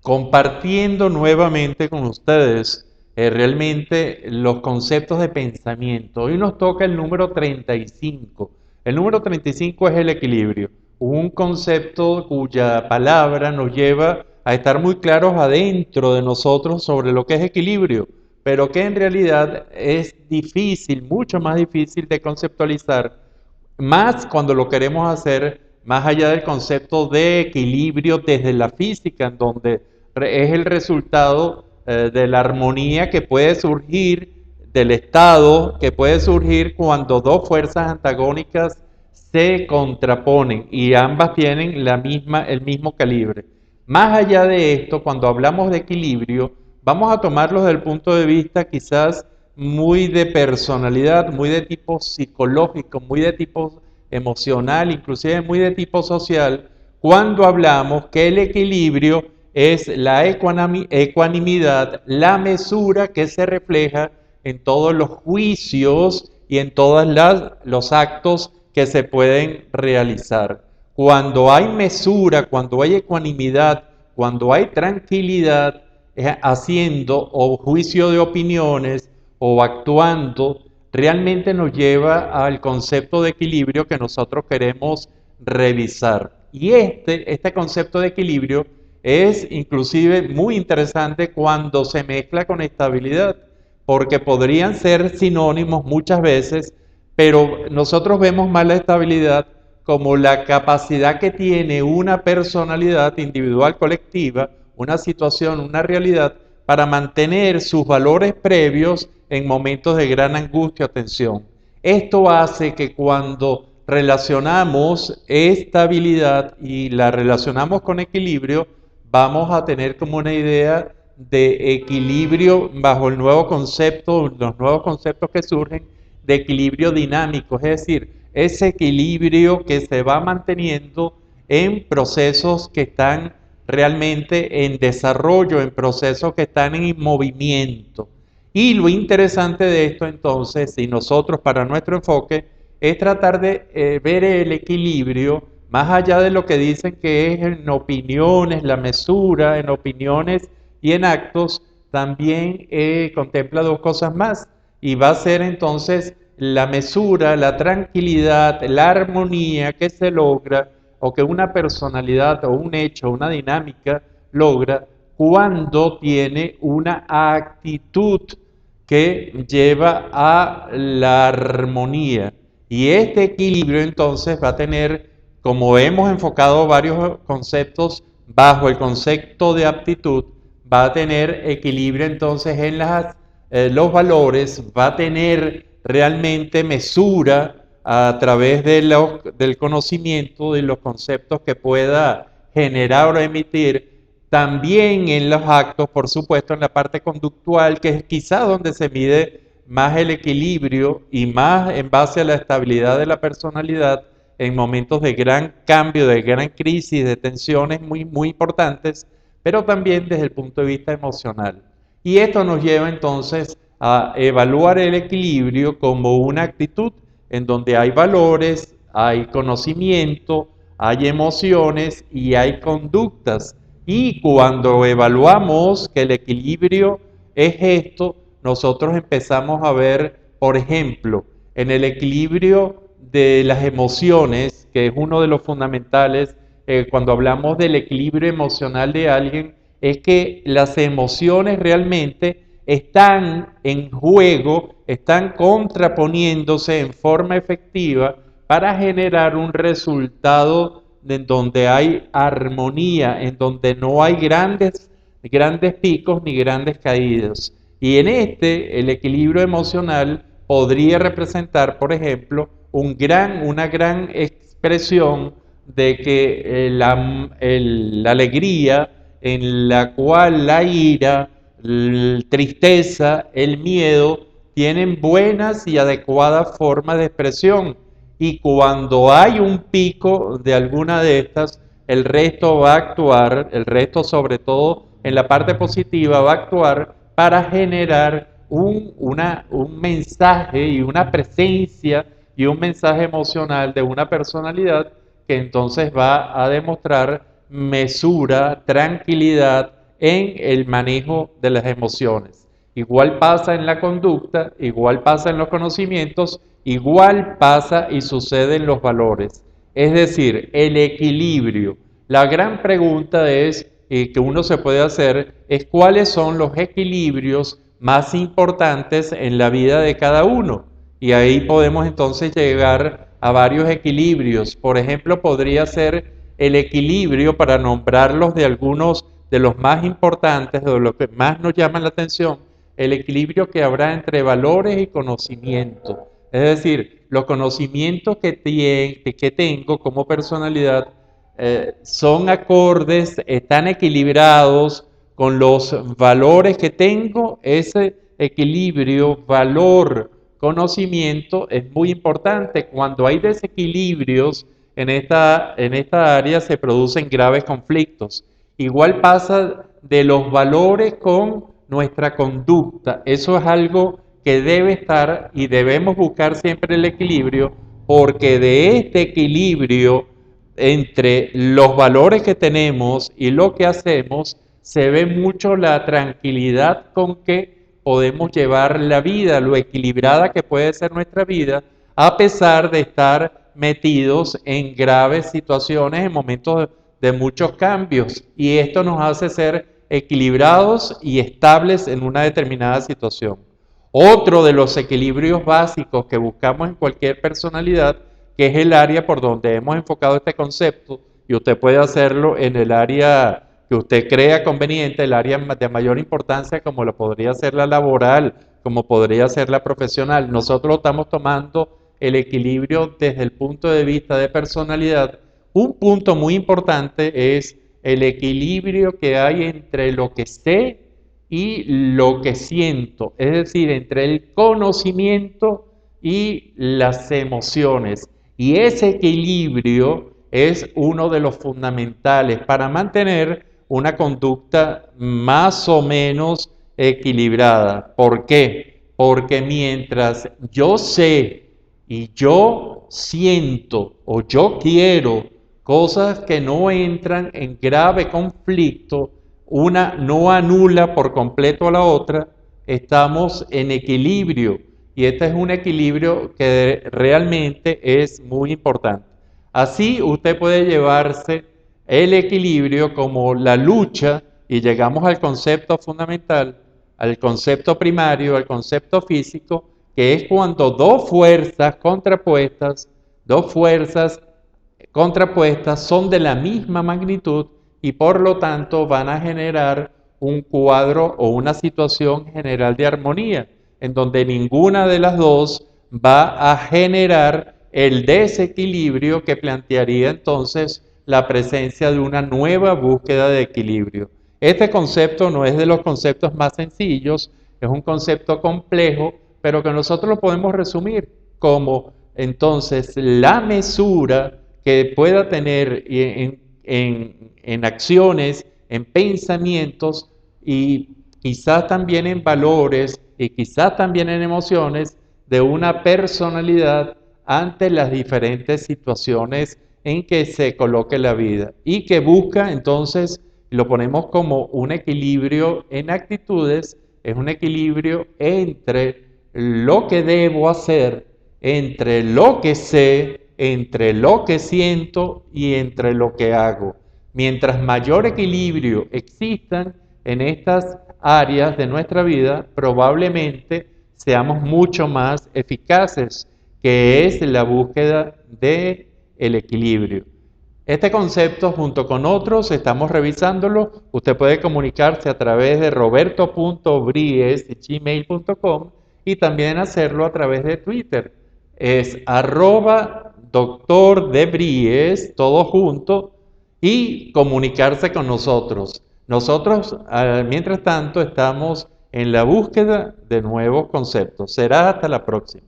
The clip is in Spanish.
compartiendo nuevamente con ustedes realmente los conceptos de pensamiento. Hoy nos toca el número 35. El número 35 es el equilibrio, un concepto cuya palabra nos lleva a estar muy claros adentro de nosotros sobre lo que es equilibrio, pero que en realidad es difícil, mucho más difícil de conceptualizar, más cuando lo queremos hacer más allá del concepto de equilibrio desde la física, en donde es el resultado de la armonía que puede surgir, del estado que puede surgir cuando dos fuerzas antagónicas se contraponen y ambas tienen el mismo calibre. Más allá de esto, cuando hablamos de equilibrio, vamos a tomarlo desde el punto de vista quizás muy de personalidad, muy de tipo psicológico, muy de tipo emocional, inclusive muy de tipo social, cuando hablamos que el equilibrio es la ecuanimidad, la mesura que se refleja en todos los juicios y en todos los actos que se pueden realizar. Cuando hay mesura, cuando hay ecuanimidad, cuando hay tranquilidad, haciendo o juicio de opiniones o actuando, realmente nos lleva al concepto de equilibrio que nosotros queremos revisar. Y este concepto de equilibrio es inclusive muy interesante cuando se mezcla con estabilidad, porque podrían ser sinónimos muchas veces, pero nosotros vemos más la estabilidad como la capacidad que tiene una personalidad individual colectiva, una situación, una realidad, para mantener sus valores previos en momentos de gran angustia o tensión. Esto hace que cuando relacionamos estabilidad y la relacionamos con equilibrio, vamos a tener como una idea de equilibrio bajo el nuevo concepto, los nuevos conceptos que surgen de equilibrio dinámico, es decir, ese equilibrio que se va manteniendo en procesos que están realmente en desarrollo, en procesos que están en movimiento. Y lo interesante de esto entonces, si nosotros para nuestro enfoque, es tratar de ver el equilibrio más allá de lo que dicen que es en opiniones, la mesura, en opiniones y en actos, también contempla dos cosas más. Y va a ser entonces la mesura, la tranquilidad, la armonía que se logra o que una personalidad o un hecho, una dinámica logra cuando tiene una actitud que lleva a la armonía. Y este equilibrio entonces va a tener, como hemos enfocado varios conceptos bajo el concepto de aptitud, va a tener equilibrio entonces en los valores, va a tener realmente mesura a través del conocimiento de los conceptos que pueda generar o emitir, también en los actos, por supuesto, en la parte conductual, que es quizá donde se mide más el equilibrio y más en base a la estabilidad de la personalidad en momentos de gran cambio, de gran crisis, de tensiones muy, muy importantes, pero también desde el punto de vista emocional. Y esto nos lleva entonces a evaluar el equilibrio como una actitud en donde hay valores, hay conocimiento, hay emociones y hay conductas. Y cuando evaluamos que el equilibrio es esto, nosotros empezamos a ver, por ejemplo, en el equilibrio de las emociones, que es uno de los fundamentales, cuando hablamos del equilibrio emocional de alguien, es que las emociones realmente están en juego, están contraponiéndose en forma efectiva para generar un resultado en donde hay armonía, en donde no hay grandes picos ni grandes caídas. Y en el equilibrio emocional podría representar, por ejemplo, una gran expresión de que la alegría en la cual la ira, la tristeza, el miedo tienen buenas y adecuadas formas de expresión. Y cuando hay un pico de alguna de estas, el resto va a actuar, el resto sobre todo en la parte positiva va a actuar para generar un mensaje y una presencia y un mensaje emocional de una personalidad que entonces va a demostrar mesura, tranquilidad, en el manejo de las emociones. Igual pasa en la conducta, igual pasa en los conocimientos, igual pasa y sucede en los valores. Es decir, el equilibrio. La gran pregunta es, que uno se puede hacer es cuáles son los equilibrios más importantes en la vida de cada uno. Y ahí podemos entonces llegar a varios equilibrios. Por ejemplo, podría ser el equilibrio, para nombrarlos de algunos de los más importantes, de los que más nos llaman la atención, el equilibrio que habrá entre valores y conocimiento. Es decir, los conocimientos que tengo como personalidad son acordes, están equilibrados con los valores que tengo. Ese equilibrio, valor, conocimiento es muy importante. Cuando hay desequilibrios en esta área se producen graves conflictos. Igual pasa de los valores con nuestra conducta. Eso es algo que debe estar y debemos buscar siempre el equilibrio, porque de este equilibrio entre los valores que tenemos y lo que hacemos se ve mucho la tranquilidad con que podemos llevar la vida, lo equilibrada que puede ser nuestra vida, a pesar de estar metidos en graves situaciones, en momentos de muchos cambios. Y esto nos hace ser equilibrados y estables en una determinada situación. Otro de los equilibrios básicos que buscamos en cualquier personalidad, que es el área por donde hemos enfocado este concepto, y usted puede hacerlo en el área que usted crea conveniente, el área de mayor importancia, como lo podría ser la laboral, como podría ser la profesional. Nosotros lo estamos tomando el equilibrio desde el punto de vista de personalidad. Un punto muy importante es el equilibrio que hay entre lo que sé y lo que siento, es decir, entre el conocimiento y las emociones. Y ese equilibrio es uno de los fundamentales para mantener una conducta más o menos equilibrada. ¿Por qué? Porque mientras yo sé y yo siento o yo quiero cosas que no entran en grave conflicto, una no anula por completo a la otra, estamos en equilibrio. Y este es un equilibrio que realmente es muy importante. Así usted puede llevarse el equilibrio como la lucha, y llegamos al concepto fundamental, al concepto primario, al concepto físico, que es cuando dos fuerzas contrapuestas son de la misma magnitud y por lo tanto van a generar un cuadro o una situación general de armonía, en donde ninguna de las dos va a generar el desequilibrio que plantearía entonces la presencia de una nueva búsqueda de equilibrio. Este concepto no es de los conceptos más sencillos, es un concepto complejo, pero que nosotros lo podemos resumir como entonces la mesura que pueda tener en acciones, en pensamientos y quizás también en valores y quizás también en emociones de una personalidad ante las diferentes situaciones en que se coloque la vida y que busca entonces, lo ponemos como un equilibrio en actitudes, es un equilibrio entre lo que debo hacer, entre lo que sé, entre lo que siento y entre lo que hago. Mientras mayor equilibrio existan en estas áreas de nuestra vida, probablemente seamos mucho más eficaces, que es la búsqueda del equilibrio. Este concepto, junto con otros, estamos revisándolo. Usted puede comunicarse a través de roberto.bries@gmail.com y también hacerlo a través de Twitter. Es @doctordebries, todo junto, y comunicarse con nosotros. Nosotros, mientras tanto, estamos en la búsqueda de nuevos conceptos. Será hasta la próxima.